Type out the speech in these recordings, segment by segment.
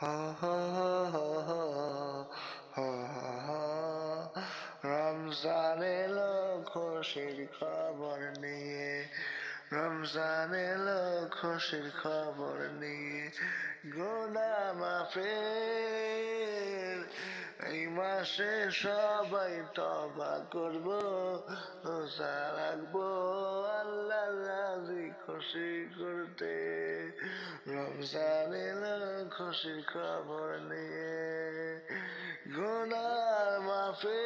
হা হা হা হা হা হা। রমজান এলো খুশির খবর নিয়ে, রমজান এলো খুশির খবর নিয়ে, গুনাহ মাফের এই মাসে সবাই তওবা করবো, রোজা রাখবো আল্লাহ রাজি খুশি করতে। রমজান এলো খুশির খবর নিয়ে, গুনাহ মাফের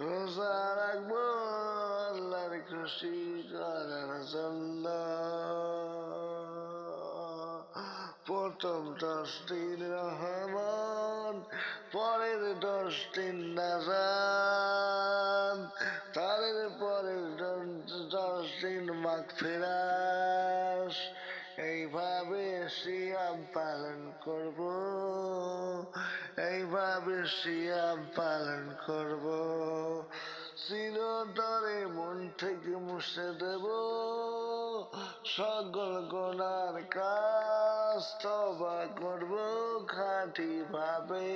রোজা রাখবো আল্লাহর খুশি করার জন্য। প্রথম 10 দিন রহমান, পরের 10 দিন নাজাত, তারের পরের 10 দিন মাগফিরাত। এইভাবে সিয়াম পালন করব, এইভাবে সিয়াম পালন করব। চিরতরে মন থেকে মুছে দেব সকল গুনার কাজ, তওবা করব খাঁটি ভাবে,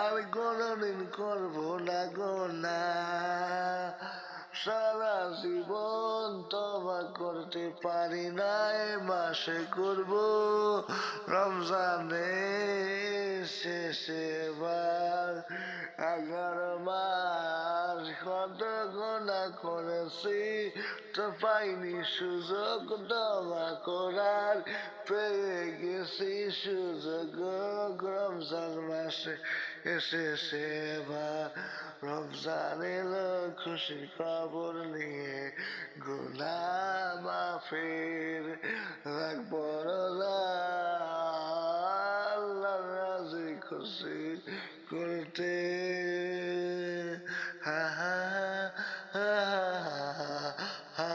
আর কোনদিন করব না গুনাহ। সারা জীবন তওবা করতে পারি না, এ মাসে করব রমজানের শেষে বার। 11 মাস কত গুনাহ করেছি, তো পাইনি সুযোগ তওবা করার, পেয়ে গেছি সুযোগ রমজান মাসে এসেছে এবার। রমজান এলো খুশির খবর নিয়ে, গুনাহ মাফের রাখবো রোজা আল্লাহর রাজি খুশি করতে। হা হা হা হা।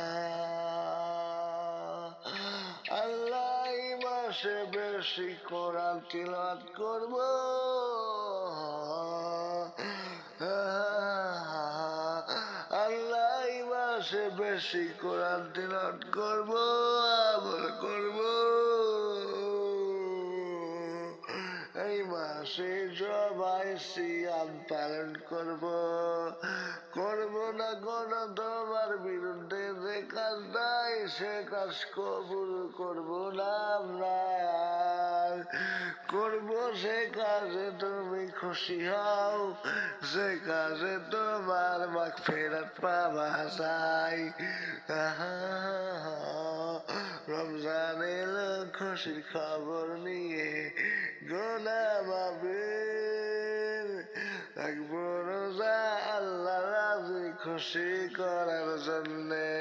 আল্লাহ এই মাসে বেশি কোরআন তিলাওয়াত করব, আল্লাহ এই মাসে বেশি কোরআন তিলাওয়াত করব, আমল করব। এই মাসে সবাই সিয়াম পালন করব, করব না কোন তোমার বিরুদ্ধে যে কাজ নাই, সে কাজ কবুল করব না আমরা। করব সে কাজে তুমি খুশি হও, যে কাজে তোমার মাগফিরাত পাওয়া যায়। রমজান এলো খুশির খবর নিয়ে, গুনাহ মাফের রাখবো রোজা আল্লাহ রাজি খুশি করার জন্যে।